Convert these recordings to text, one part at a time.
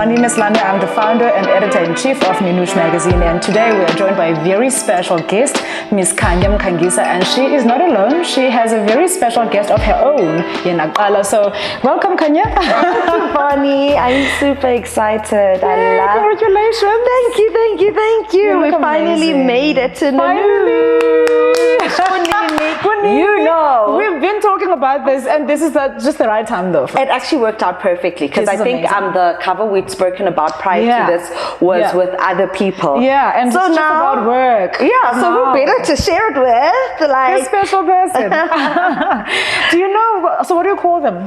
name is Lana. I'm the founder and editor-in-chief of Nounouche magazine, and today we are joined by a very special guest, Miss Kanya Mkhangisa, and she is not alone. She has a very special guest of her own, Yenakala. So welcome, Kanya. Thank you, Bonnie. I'm super excited. Congratulations. Thank you. We finally made it to Nounouche. You know. We've been talking about this, and this is just the right time though. It actually worked out perfectly because I think the cover we'd spoken about prior to this was with other people. Yeah, and so it's just about work. Yeah, so we're better to share it with like a special person. Do you know? So what do you call them?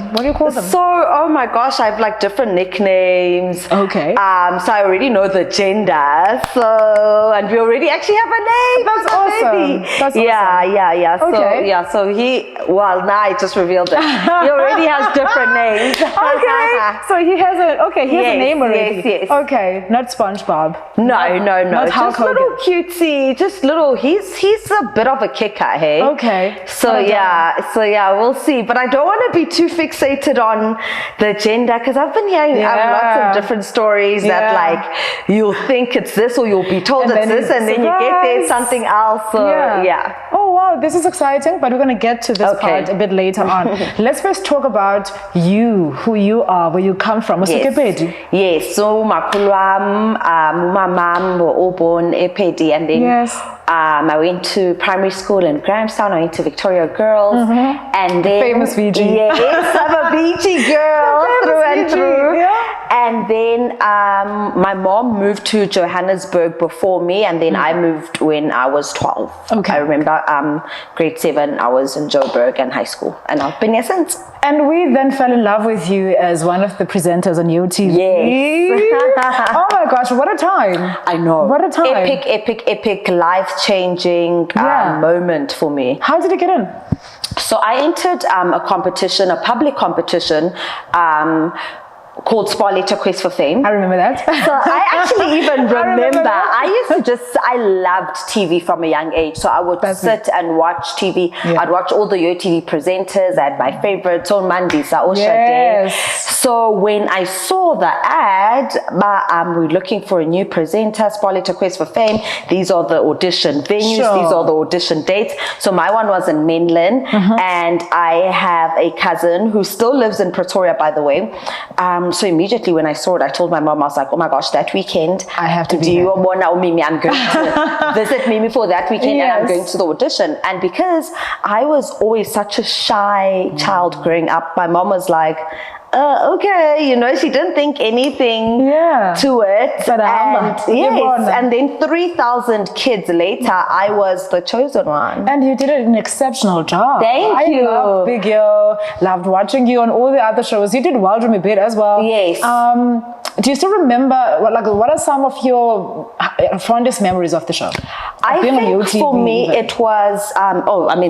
So, oh my gosh, I have like different nicknames. Okay. So I already know the gender. So, and we already actually have a name. That's awesome. That's awesome. Yeah. Okay. So now I just revealed it. He already has different names. Okay. So he has a name already. Yes. Okay. Not SpongeBob. No. Not just little cutesy. Just little. He's a bit of a kicker, hey. Okay. So we'll see. But I don't want to be too fixated on the gender because I've been hearing lots of different stories that like you'll think it's this or you'll be told it's this and then you get there something else. So yeah. Oh wow, this is exciting, but we're going to get to this part a bit later on. Let's first talk about you, who you are, where you come from. Yes, so makulwam, mamam were all born Epedi, and then I went to primary school in Grahamstown. I went to Victoria Girls, and then famous VG. Yes, I'm a VG girl through and through. Yeah. And then my mom moved to Johannesburg before me, and then I moved when I was 12. Okay. I remember grade 7, I was in Joburg and high school, and I've been here since. And we then fell in love with you as one of the presenters on YoTV. Yes. Oh my gosh, what a time. I know. What a time. Epic, life-changing moment for me. How did you get in? So I entered a public competition, called Spotlight Quest for Fame. I remember that. So I actually even remember I loved TV from a young age. So I would sit and watch TV. Yeah. I'd watch all the YoTV presenters. I had my favorites, on Mandisa, Osha. So when I saw the ad, we're looking for a new presenter, Spotlight Quest for Fame. These are the audition venues. These are the audition dates. So my one was in Mainland, and I have a cousin who still lives in Pretoria, by the way. So immediately when I saw it, I told my mom, I was like, oh my gosh, that weekend, I have to be do you want now Mimi? I'm going to visit Mimi for that weekend, and I'm going to the audition. And because I was always such a shy child growing up, my mom was like, okay, she didn't think anything to it. And then 3,000 kids later, I was the chosen one. And you did an exceptional job. Thank you. I loved Big Yo, loved watching you on all the other shows. You did well from a bit as well. Yes. Do you still remember, what are some of your fondest memories of the show? I think for me, it was,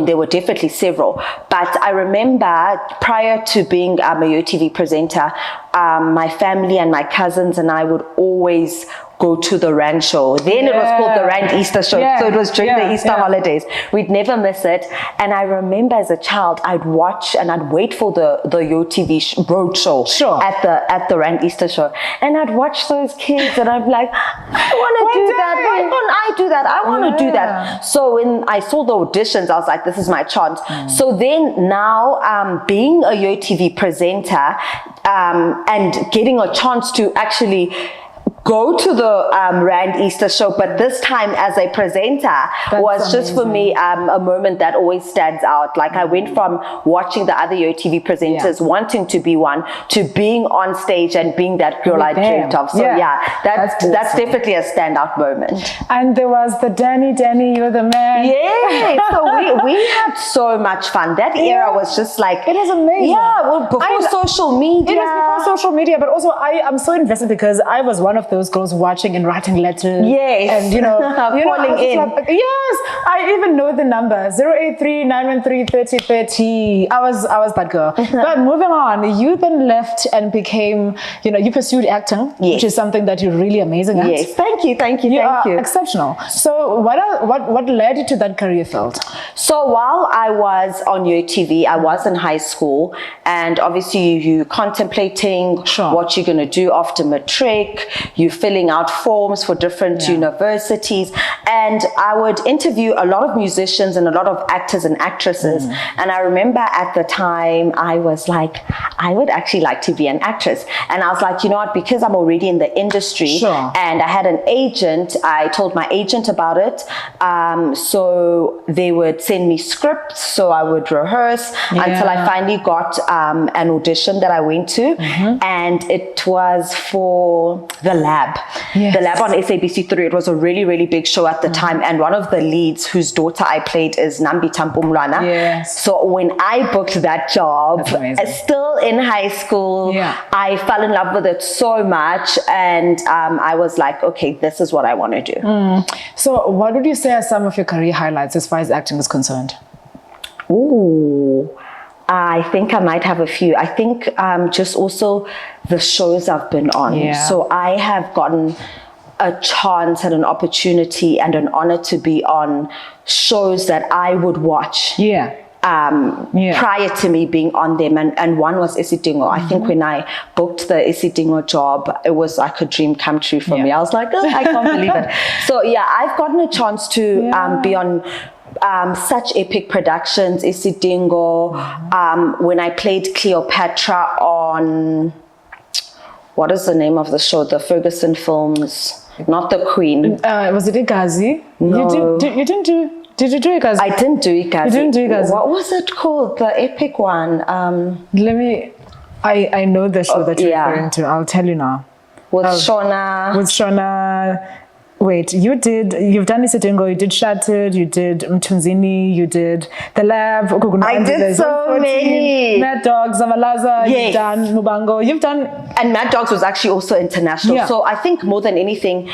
there were definitely several, but I remember prior to being a YoTV presenter, my family and my cousins and I would always go to the Rand show. Then it was called the Rand Easter show. So it was during the Easter holidays. We'd never miss it. And I remember as a child, I'd watch and I'd wait for the YoTV road show at the Rand Easter show. And I'd watch those kids and I'm like, I want to do that. Why don't I do that? I want to do that. So when I saw the auditions, I was like, this is my chance. So then now being a YoTV presenter and getting a chance to actually go to the Rand Easter show, but this time as a presenter was just for me a moment that always stands out. Like I went from watching the other YoTV presenters wanting to be one to being on stage and being that girl I dreamt of. So that's definitely a standout moment. And there was the Danny, you're the man. Yeah, so we had so much fun. That era was just like, it is amazing. Yeah, well, before social media. It is before social media, but also I'm so invested because I was one of those girls watching and writing letters. Yes. And, Calling in. Yes. I even know the number, 083-913-3030. I was that girl. But moving on, you then left and became, you pursued acting, which is something that you're really amazing at. Yes. Thank you. You are exceptional. So what led you to that career field? So while I was on YoTV, I was in high school, and obviously you contemplating what you're going to do after matric, you filling out forms for different universities, and I would interview a lot of musicians and a lot of actors and actresses. And I remember at the time I was like, I would actually like to be an actress. And I was like, you know what, because I'm already in the industry and I had an agent, I told my agent about it. So they would send me scripts, so I would rehearse until I finally got an audition that I went to, and it was for The Lab. The Lab on SABC3. It was a really, really big show at the time, and one of the leads whose daughter I played is Nambi Tampumlwana. So when I booked that job, still in high school, I fell in love with it so much, and I was like, okay, this is what I want to do. So what would you say are some of your career highlights as far as acting is concerned? Ooh, I think I might have a few. I think just also the shows I've been on. So I have gotten a chance and an opportunity and an honor to be on shows that I would watch. Prior to me being on them, and one was Isidingo. I think when I booked the Isidingo job, it was like a dream come true for me. I was like, oh, I can't believe it. So I've gotten a chance to be on such epic productions. Isidingo, when I played Cleopatra on, what is the name of the show? The Ferguson films, not the Queen. Was it Igazi? No. You didn't do. Did you do Igazi? I didn't do Igazi. You didn't do Igazi. What was it called? The epic one. I know the show that you're referring to. I'll tell you now. With Shona. Wait, you've done Isidingo, you did Shattered, you did Mtunzini, you did The Lab. I did so many. Mad Dogs, Zamalaza, you've done Mubango, you've done... And Mad Dogs was actually also international. So I think more than anything,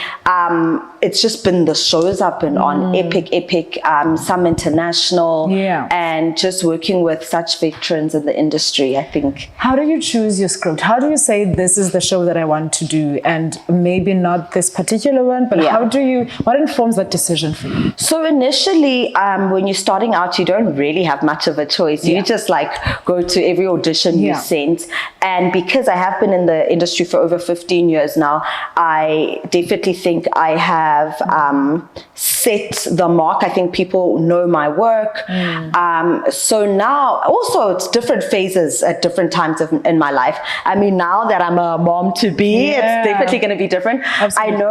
it's just been the shows I've been on, epic, some international, and just working with such veterans in the industry, I think. How do you choose your script? How do you say this is the show that I want to do, and maybe not this particular one, but what informs that decision for you? So initially, when you're starting out, you don't really have much of a choice. You just like go to every audition you sent. And because I have been in the industry for over 15 years now, I definitely think I have set the mark. I think people know my work. So now, also it's different phases at different times in my life. I mean, now that I'm a mom to be, it's definitely going to be different. Absolutely.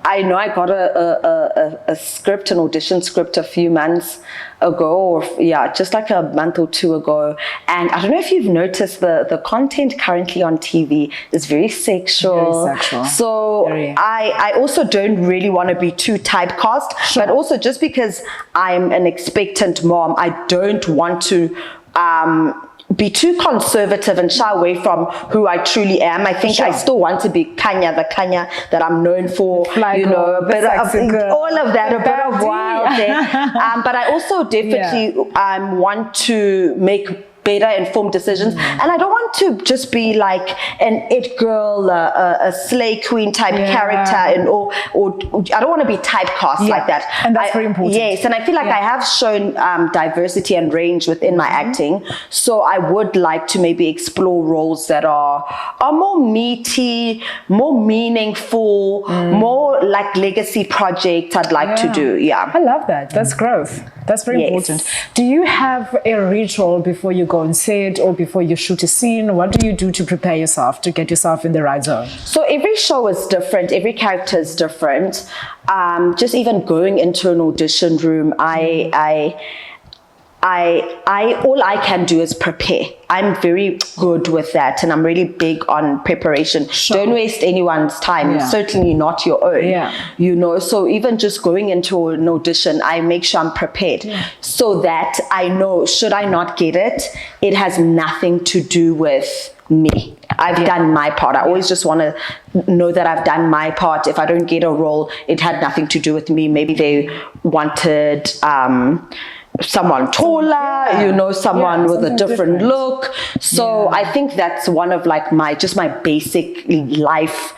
I know I got a script, an audition script a few months ago, or just like a month or two ago. And I don't know if you've noticed the content currently on TV is very sexual. So I also don't really want to be too typecast, but also just because I'm an expectant mom, I don't want to be too conservative and shy away from who I truly am. I think I still want to be Kanya, the Kanya that I'm known for, a bit of all of that, a bit of wild there. But I also definitely want to make better informed decisions, and I don't want to just be like an it girl, a slay queen type character, and or I don't want to be typecast like that. And that's very important. Yes, and I feel like I have shown diversity and range within my acting, so I would like to maybe explore roles that are more meaty, more meaningful, more like legacy projects I'd like to do. I love that. That's growth. That's very important. Do you have a ritual before you go on set or before you shoot a scene? What do you do to prepare yourself, to get yourself in the right zone? So every show is different. Every character is different. Just even going into an audition room, all I can do is prepare. I'm very good with that, and I'm really big on preparation. Don't waste anyone's time, certainly not your own. So even just going into an audition, I make sure I'm prepared so that I know, should I not get it, it has nothing to do with me. I've done my part. I always just want to know that I've done my part. If I don't get a role, it had nothing to do with me. Maybe they wanted someone taller, you know, someone with a different look. So I think that's one of like my basic life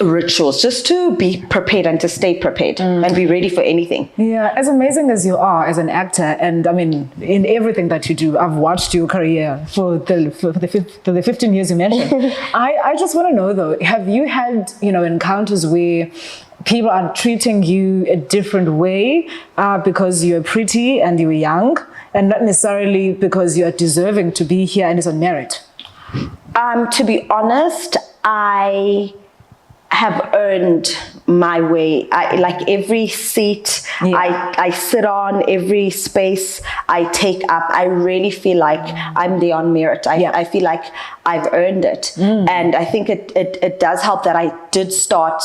rituals, just to be prepared and to stay prepared and be ready for anything. Yeah, as amazing as you are as an actor, and I mean, in everything that you do, I've watched your career for the 15 years you mentioned. I just want to know though, have you had, you know, encounters where people are treating you a different way because you're pretty and you're young, and not necessarily because you're deserving to be here and it's on merit? To be honest, I have earned my way. Like every seat I sit on, every space I take up, I really feel like I'm there on merit. I feel like I've earned it. And I think it does help that I did start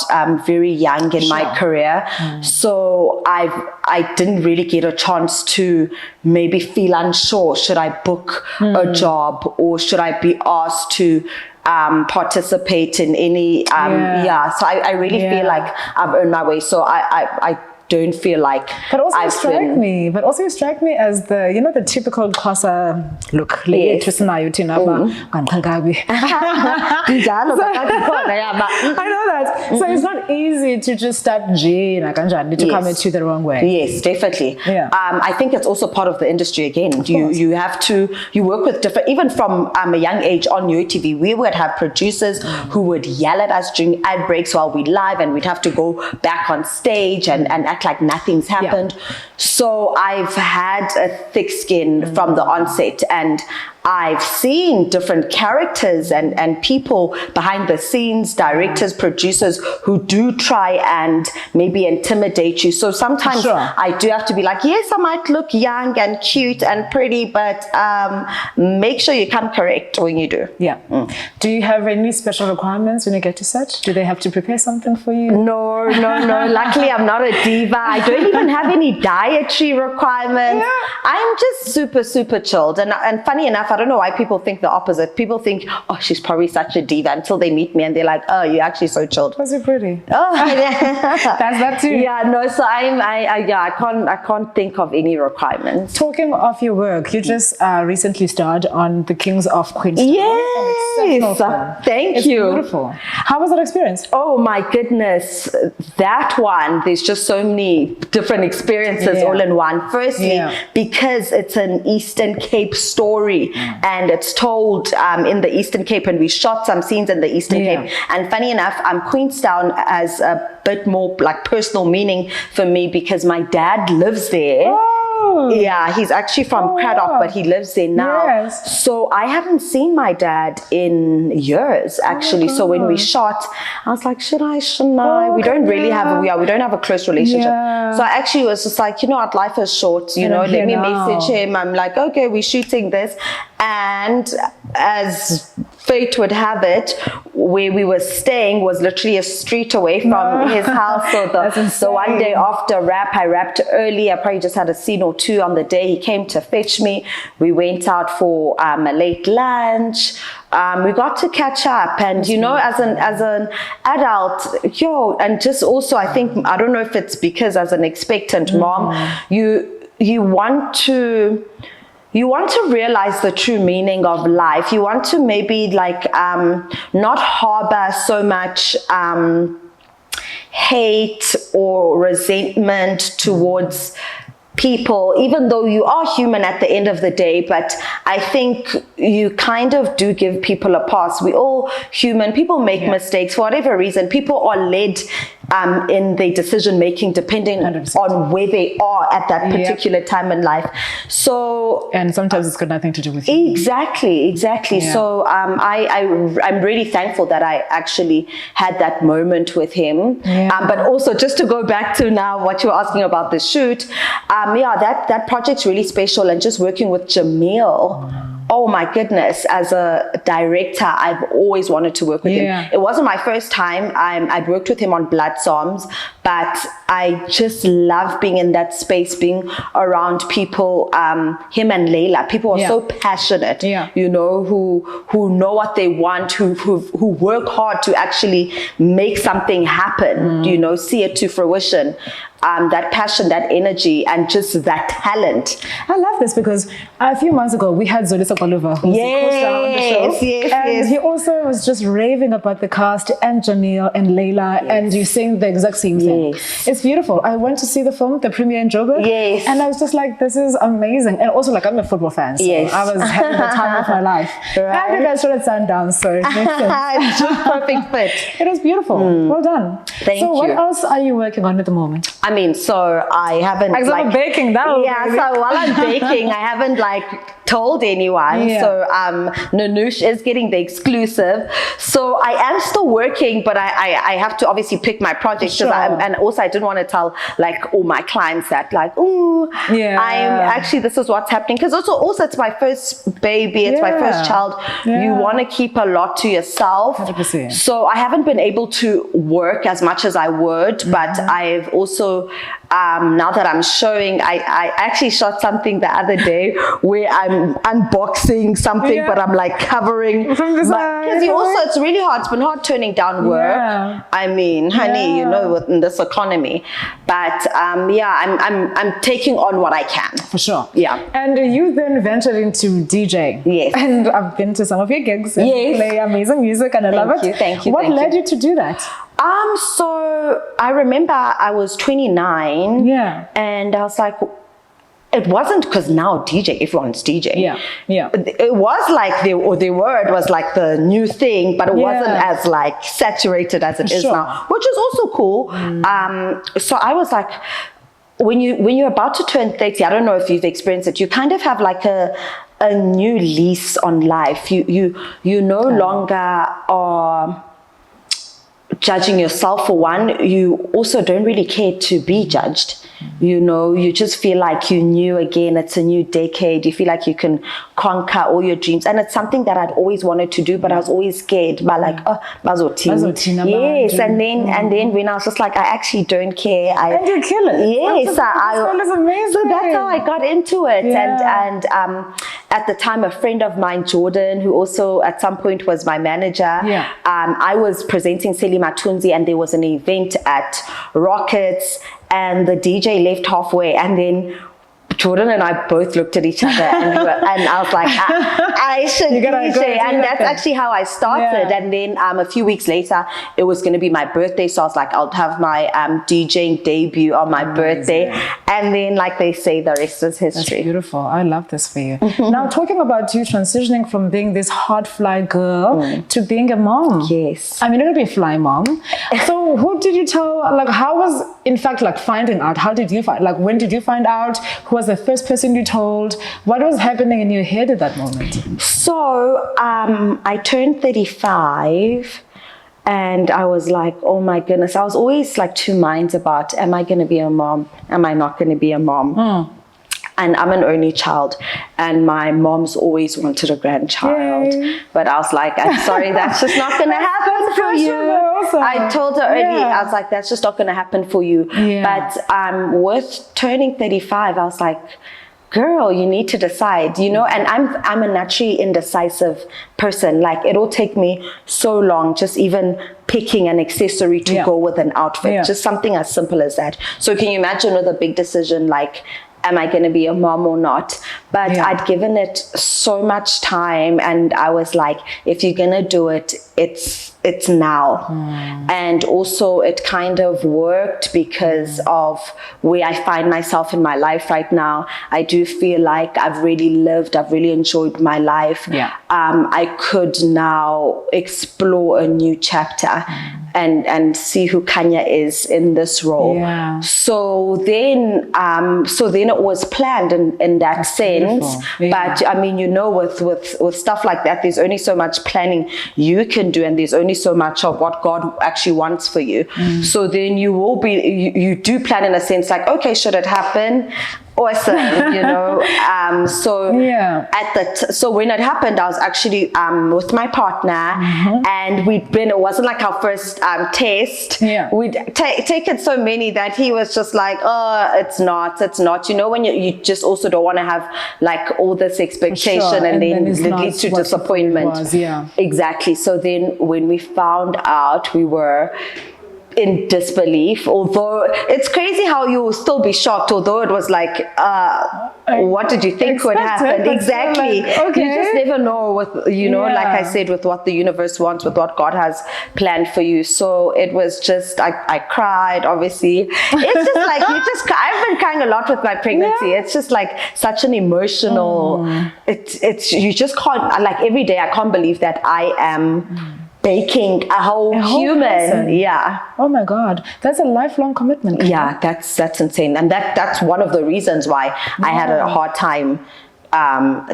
very young in my career. So I didn't really get a chance to maybe feel unsure. Should I book a job, or should I be asked to participate in any so I really feel like I've earned my way. So I don't feel like you strike me as the, you know, the typical Xhosa look. Yes. I know that. So it's not easy to just start to come at you the wrong way. Yes, definitely. I think it's also part of the industry again. You have to, you work with different, even from a young age on YoTV, we would have producers who would yell at us during ad breaks while we live, and we'd have to go back on stage and act like nothing's happened. So I've had a thick skin from the onset, and I've seen different characters and people behind the scenes, directors, producers, who do try and maybe intimidate you. So sometimes I do have to be like, yes, I might look young and cute and pretty, but make sure you come correct when you do. Do you have any special requirements when you get to set? Do they have to prepare something for you? No. Luckily, I'm not a diva. I don't even have any dietary requirements. I'm just super chilled. And funny enough, I don't know why people think the opposite. People think, oh, she's probably such a diva, until they meet me and they're like, oh, you're actually so chilled. Because you're pretty. Oh, that's that too. So I can't think of any requirements. Talking of your work, you just recently starred on The Kings of Queenstown. Yes, thank it's you. Beautiful. How was that experience? Oh my goodness, that one, there's just so many different experiences all in one. Firstly, because it's an Eastern Cape story, and it's told in the Eastern Cape, and we shot some scenes in the Eastern Cape. And funny enough, Queenstown has a bit more like personal meaning for me because my dad lives there. Yeah, he's actually from Cradock, but he lives there now. So I haven't seen my dad in years, actually. So when we shot, I was like, shouldn't I? We don't really have we don't have a close relationship. So I actually was just like, you know what, life is short, you know, let me message him. I'm like, okay, we're shooting this. And as fate would have it, where we were staying was literally a street away from his house. So one day after I wrapped early. I probably just had a scene or two on the day. He came to fetch me. We went out for a late lunch. We got to catch up, and you know, as an adult, and just also, I think, I don't know if it's because as an expectant mom, you want to realize the true meaning of life. You want to maybe like not harbor so much hate or resentment towards people, even though you are human at the end of the day. But I think you kind of do give people a pass. We're all human. People make mistakes for whatever reason. People are led in their decision making depending 100%. On where they are at that particular time in life. So, and sometimes it's got nothing to do with you. Exactly. So I'm really thankful that I actually had that moment with him. But also, just to go back to now what you were asking about the shoot, that project's really special, and just working with Jamil. Oh my goodness, as a director, I've always wanted to work with him. It wasn't my first time. I'd worked with him on Blood Psalms, but I just love being in that space, being around people, him and Layla, people are so passionate, you know, who know what they want, who work hard to actually make something happen, you know, see it to fruition. That passion, that energy, and just that talent. I love this because a few months ago we had Zolisa Koluva, who's the co-star on the show, and he also was just raving about the cast and Jamil and Layla, and you saying the exact same thing. It's beautiful. I went to see the film, the premiere in Joburg, and I was just like, this is amazing. And also, like, I'm a football fan, so I was having the time of my life. And you guys showed at Sundown, so it makes sense. Just perfect fit. It was beautiful. Well done. Thank you. So what else are you working on at the moment? I mean, so I haven't like baking that. So while I'm baking, I haven't like told anyone. So Nounouche is getting the exclusive. So I am still working, but I have to obviously pick my projects, and also I didn't want to tell like all my clients that like, oh, I'm actually, this is what's happening, because also it's my first baby, it's my first child. You want to keep a lot to yourself. 100%. So I haven't been able to work as much as I would, but I've also now that I'm showing, I actually shot something the other day where I'm unboxing something, but I'm like covering from the side. Because it's really hard. It's been hard turning down work. I mean, honey, you know, in this economy. But I'm taking on what I can. For sure. Yeah. And you then ventured into DJing. Yes. And I've been to some of your gigs and play amazing music, and I love it. Thank you. What led you to do that? So I remember I was 29. And I was like, it wasn't because now everyone's DJing. It was like it was like the new thing, but it wasn't as like saturated as it is now, which is also cool. So I was like, when you're about to turn 30, I don't know if you've experienced it, you kind of have like a new lease on life. You no longer are judging yourself for one. You also don't really care to be judged. You know, you just feel like you're new again. It's a new decade. You feel like you can conquer all your dreams. And it's something that I'd always wanted to do, but I was always scared by like, Bazotina. Yes. And then when I was just like, I actually don't care. And you kill it. Yes. That's amazing. So that's how I got into it. And at the time, a friend of mine, Jordan, who also at some point was my manager, I was presenting Seli Matunzi, and there was an event at Rockets, and the DJ left halfway, and then Jordan and I both looked at each other, and I was like, I should DJ, and that's actually how I started. And then a few weeks later, it was going to be my birthday, so I was like, I'll have my DJing debut on my birthday, and then like they say, the rest is history. That's beautiful. I love this for you. Now, talking about you transitioning from being this hot fly girl to being a mom. Yes. I mean, you're going to be a fly mom. So who did you tell, like, how was, in fact, like finding out? How did you find, like, when did you find out? Who was the first person you told? What was happening in your head at that moment? So I turned 35, and I was like, oh my goodness. I was always like two minds about, am I going to be a mom? Am I not going to be a mom? And I'm an only child, and my mom's always wanted a grandchild. But I was like, I'm sorry, that's just not going to happen for you. I told her already, I was like, that's just not going to happen for you. But with turning 35, I was like, girl, you need to decide, you know. And I'm a naturally indecisive person. Like, it'll take me so long just even picking an accessory to go with an outfit, just something as simple as that. So can you imagine with a big decision like, am I going to be a mom or not? But I'd given it so much time, and I was like, if you're going to do it, it's now. And also it kind of worked because of where I find myself in my life right now. I do feel like I've really lived, I've really enjoyed my life. I could now explore a new chapter and see who Kanya is in this role. So then it was planned in that sense. But I mean, you know, with stuff like that, there's only so much planning you can do, and there's only so much of what God actually wants for you. So then you do plan in a sense like, okay, should it happen? awesome, you know. So when it happened, I was actually with my partner, and it wasn't like our first test. We'd taken so many that he was just like, oh, it's not, you know, when you just also don't want to have like all this expectation, and then it leads to disappointment. Exactly. So then when we found out, we were in disbelief, although it's crazy how you will still be shocked, although it was like, what did you think would happen? Exactly. Like, okay. You just never know with, you know, like I said, with what the universe wants, with what God has planned for you. So it was just, I cried, obviously. It's just like, I've been crying a lot with my pregnancy. It's just like such an emotional, you just can't, like every day I can't believe that I am baking a whole human person. Oh my God, that's a lifelong commitment. Yeah, that's insane, and that's one of the reasons why I had a hard time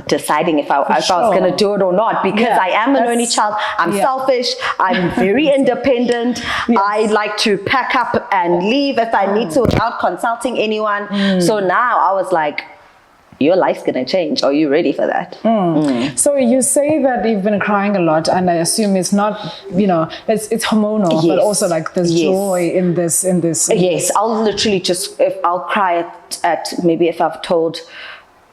deciding if I was going to do it or not, because I am an only child. I'm selfish. I'm very independent. I like to pack up and leave if I need to without consulting anyone. So now I was like, your life's gonna change. Are you ready for that? So you say that you've been crying a lot, and I assume it's not, you know, it's hormonal, but also like there's joy in this. Yes, I'll literally I'll cry at maybe if I've told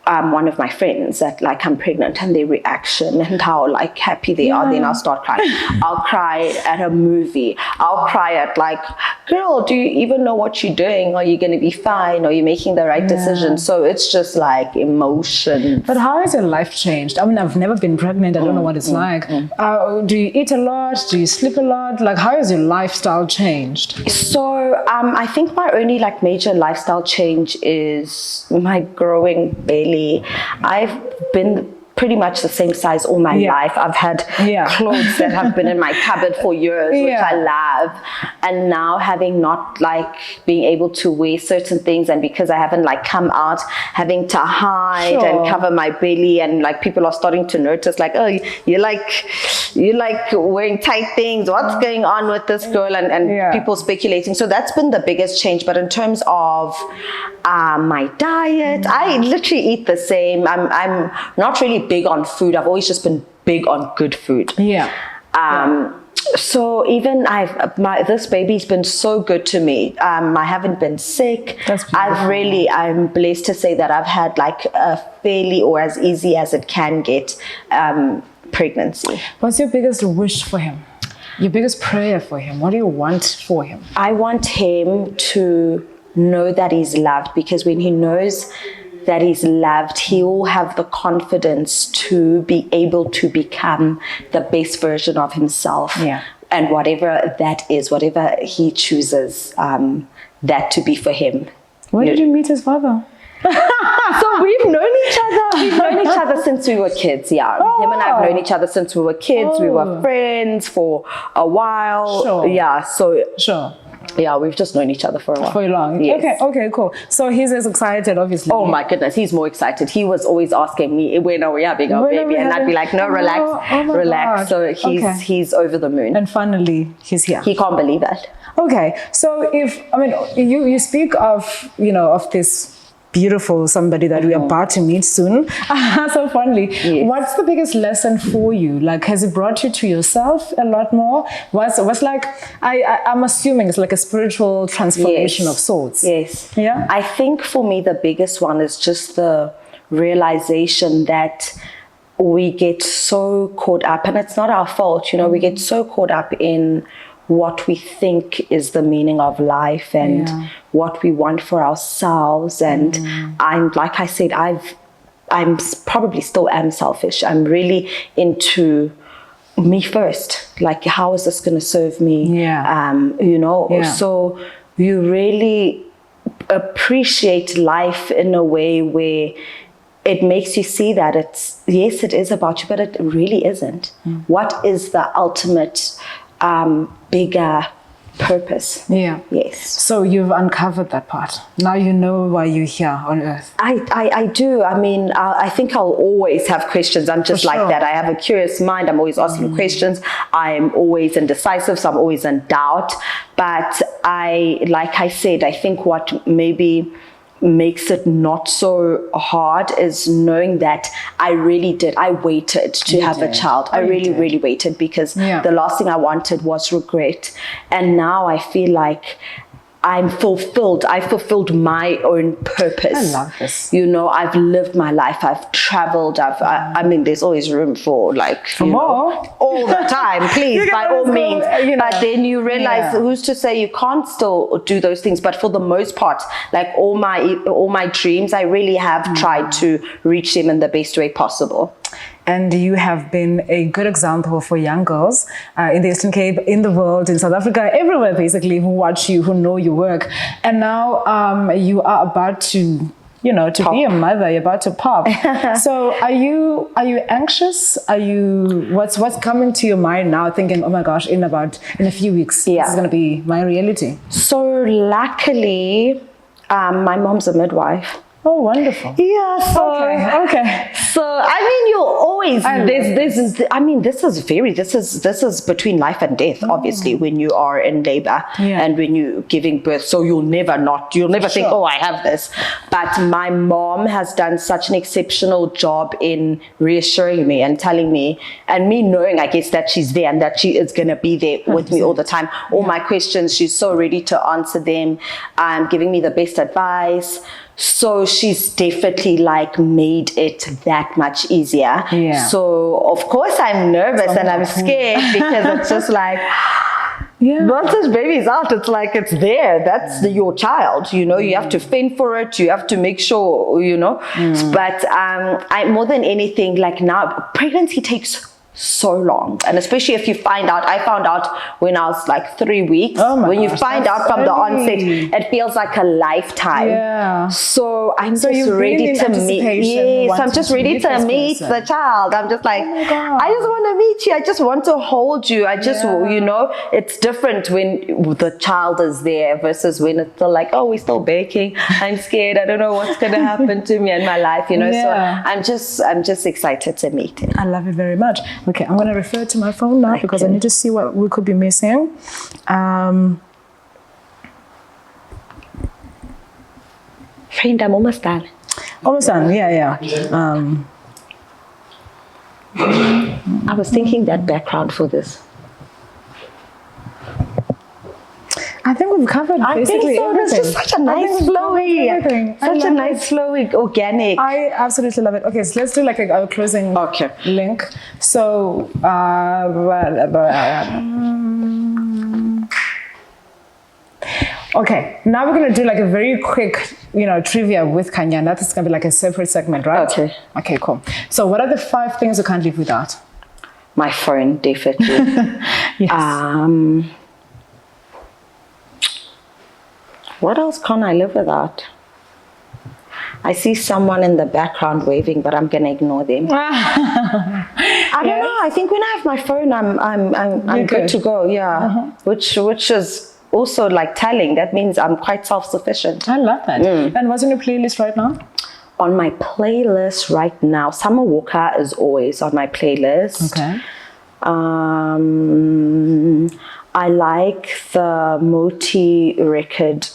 one of my friends that like I'm pregnant, and their reaction and how like happy they are, then I'll start crying. I'll cry at a movie. I'll cry at like, girl, do you even know what you're doing? Are you going to be fine? Are you making the right decision? So it's just like emotion. But how has your life changed? I mean, I've never been pregnant. I don't know what it's like. Do you eat a lot? Do you sleep a lot? Like, how has your lifestyle changed? So I think my only like major lifestyle change is my growing belly. I've been pretty much the same size all my life. I've had clothes that have been in my cupboard for years, which I love. And now having not like being able to wear certain things, and because I haven't like come out, having to hide and cover my belly, and like people are starting to notice like, oh, you like wearing tight things. What's going on with this girl? And people speculating. So that's been the biggest change. But in terms of my diet, I literally eat the same. I'm not really big on food. I've always just been big on good food. So even this baby's been so good to me. I haven't been sick. I'm blessed to say that I've had like a fairly, or as easy as it can get, pregnancy. What's your biggest wish for him? Your biggest prayer for him? What do you want for him? I want him to know that he's loved, because when he knows that he's loved, he will have the confidence to be able to become the best version of himself. And whatever that is, whatever he chooses that to be for him. Where did you meet his father? So we've known each other. We've known each other since we were kids. Him and I have known each other since we were kids. We were friends for a while. We've just known each other for a while. For long. Yes. Okay, cool. So he's as excited, obviously. Oh my goodness, he's more excited. He was always asking me, when are we having our baby? And I'd be like, no, relax. So he's over the moon. And finally, he's here. He can't believe it. Okay, so you speak of, of this beautiful somebody that we're about to meet soon. So finally, what's the biggest lesson for you? Like, has it brought you to yourself a lot more? What's like, I'm assuming it's like a spiritual transformation of sorts. Yeah. I think for me, the biggest one is just the realization that we get so caught up, and it's not our fault, we get so caught up in what we think is the meaning of life and what we want for ourselves. And I'm, like I said, I'm probably still am selfish. I'm really into me first. Like, how is this going to serve me? So you really appreciate life in a way where it makes you see that it is about you, but it really isn't. What is the ultimate bigger purpose? Yes. So you've uncovered that part. Now you know why you're here on earth. I do. I mean, I think I'll always have questions. I'm just like that. I have a curious mind. I'm always asking questions. I'm always indecisive, so I'm always in doubt. But like I said, I think what maybe makes it not so hard is knowing that I waited to have a child. I really waited, because the last thing I wanted was regret. And now I feel like I'm fulfilled. I fulfilled my own purpose. I love this. You know, I've lived my life. I've traveled. I mean, there's always room for more all the time. Please, by all means. But then you realize, who's to say you can't still do those things? But for the most part, like all my dreams, I really have tried to reach them in the best way possible. And you have been a good example for young girls in the Eastern Cape, in the world, in South Africa, everywhere basically, who watch you, who know your work. And now you are about to, to be a mother. You're about to pop. So are you anxious? What's coming to your mind now, thinking, oh my gosh, in a few weeks, this is going to be my reality? So luckily, my mom's a midwife. Oh, wonderful. Yeah. So, okay. So, I mean, you'll always, this is between life and death, obviously, when you are in labor and when you're giving birth. So you'll never think, oh, I have this. But my mom has done such an exceptional job in reassuring me and telling me, and me knowing, I guess, that she's there and that she is going to be there with me all the time. All my questions, she's so ready to answer them, giving me the best advice. So she's definitely made it that much easier. Yeah. So of course I'm nervous and I'm scared, because it's just once this baby's out, it's it's there. That's your child. You have to fend for it. You have to make sure. But I more than anything, now pregnancy takes so long, and especially if you find out. I found out when I was 3 weeks. When you find out from the onset, it feels like a lifetime. Yeah. So I'm just ready to meet. Yes, I'm just ready to meet the child. I'm just I just want to meet you. I just want to hold you. I just it's different when the child is there versus when it's still oh, we're still baking. I'm scared. I don't know what's gonna happen to me in my life. So I'm just excited to meet him. I love it very much. Okay, I'm going to refer to my phone now because I need to see what we could be missing. Friend, I'm almost done. Almost done, yeah. I was thinking that background for this. I think we've covered basically everything. It's just such a nice flowy, organic. I absolutely love it. Okay, so let's do a closing link. So, okay, now we're going to do a very quick, trivia with Kanya. That's going to be a separate segment, right? Okay. Okay, cool. So what are the 5 things you can't live without? My phone, definitely. Yes. What else can't I live without? I see someone in the background waving, but I'm gonna ignore them. I don't know. I think when I have my phone, I'm good to go. Yeah, which is also telling. That means I'm quite self-sufficient. I love that. And what's on your playlist right now? On my playlist right now, Summer Walker is always on my playlist. Okay. I like the Moti record.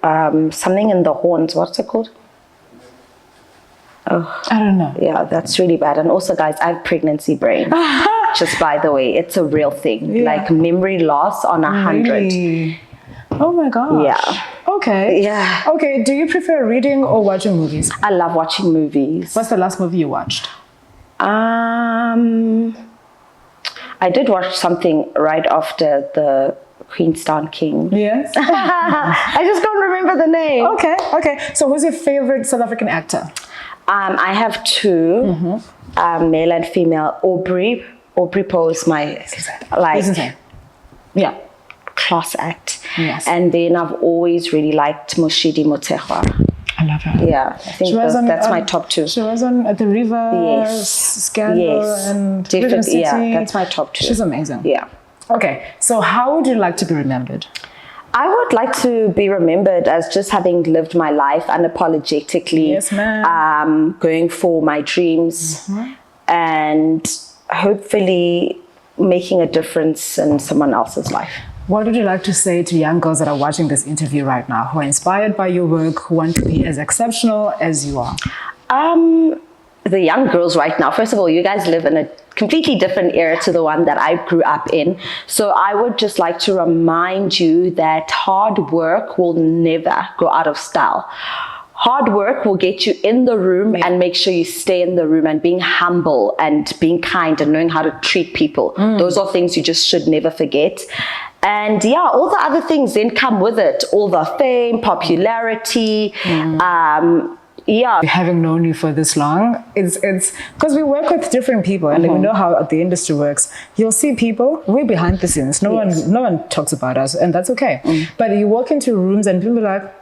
Something in the horns. What's it called? Oh, I don't know. Yeah, that's really bad. And also, guys, I have pregnancy brain. Just by the way, it's a real thing. Memory loss on 100. Really? Oh my gosh. Yeah. Okay. Yeah. Okay. Do you prefer reading or watching movies? I love watching movies. What's the last movie you watched? I did watch something right after the Queenstown King. Yes. I just can't remember the name. Okay. So who's your favorite South African actor? I have 2, male and female. Aubrey Poe is my class act. Yes. And then I've always really liked Moshidi Motshekga. I love her. Yeah, I think that's my top 2. She was on At the River, Scandal, and definitely. Yeah, that's my top 2. She's amazing. Yeah. Okay, so how would you like to be remembered? I would like to be remembered as just having lived my life unapologetically. Yes, ma'am. Going for my dreams and hopefully making a difference in someone else's life. What would you like to say to young girls that are watching this interview right now, who are inspired by your work, who want to be as exceptional as you are? The young girls right now, first of all, you guys live in a completely different era to the one that I grew up in. So I would just like to remind you that hard work will never go out of style. Hard work will get you in the room and make sure you stay in the room, and being humble and being kind and knowing how to treat people. Those are things you just should never forget. And yeah, all the other things then come with it. All the fame, popularity, yeah. Having known you for this long, it's because we work with different people and we know how the industry works. You'll see people, we're behind the scenes. No one talks about us, and that's okay. But you walk into rooms and people are like,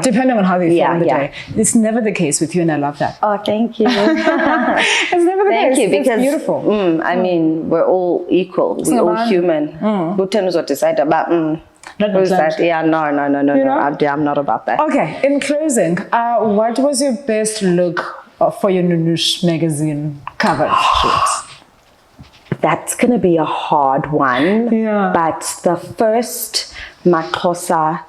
depending on how they feel in the day. It's never the case with you, and I love that. Oh, thank you. It's never the case. Thank you, because it's beautiful. I mean, we're all equal. We're all human. Who tells what to decide about? Who's that? Yeah, no. I'm not about that. Okay, in closing, what was your best look for your Nounouche magazine cover shoot? That's going to be a hard one. Yeah. But the first Maxhosa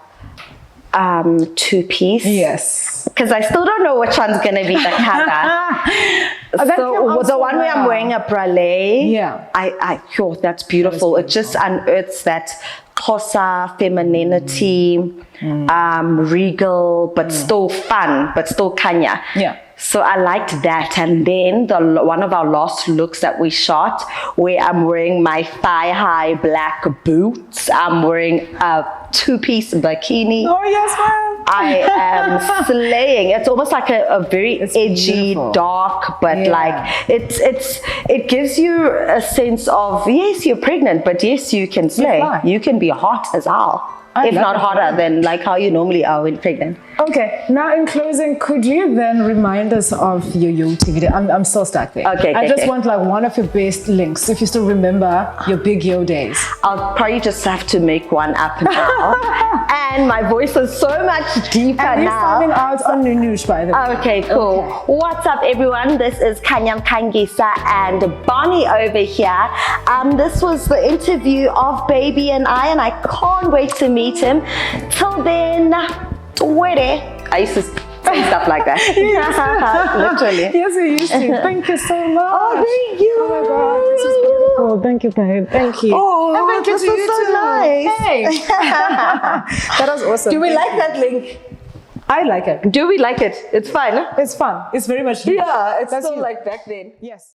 two-piece. Yes. Because I still don't know which one's going to be the cover. So the one where I'm wearing a Bralet. Yeah. I thought that's beautiful. It just unearths that Xhosa femininity, regal, but still fun, but still kanya. Yeah. So I liked that. And then one of our last looks that we shot, where I'm wearing my thigh-high black boots, I'm wearing a two-piece bikini. Oh yes, ma'am. I am slaying. It's almost like a very edgy, beautiful. dark, but like it gives you a sense of, yes, you're pregnant, but yes, you can slay. You can be hot as hell. If not hotter than like how you normally are when pregnant. Okay, now in closing, could you then remind us of your YoTV? I'm still stuck there. Okay, I just want like one of your best links, if you still remember your big Yo days. I'll probably just have to make one up now. And my voice is so much deeper and now. You're out on Nounouche, by the way. Okay, cool. Okay. What's up, everyone? This is Kanyam Kangisa and Bonnie over here. This was the interview of Baby and I can't wait to meet him. Till then, I used to say stuff like that. Literally. Yes, we used to. Thank you so much. Oh, thank you. Oh my God, this is beautiful. Thank you, babe. Thank you. Oh, and thank this was so nice. Hey. That was awesome. Do we like that link? I like it. Do we like it? It's fun. It's fun. It's very much. Yeah, it's still like back then. Yes.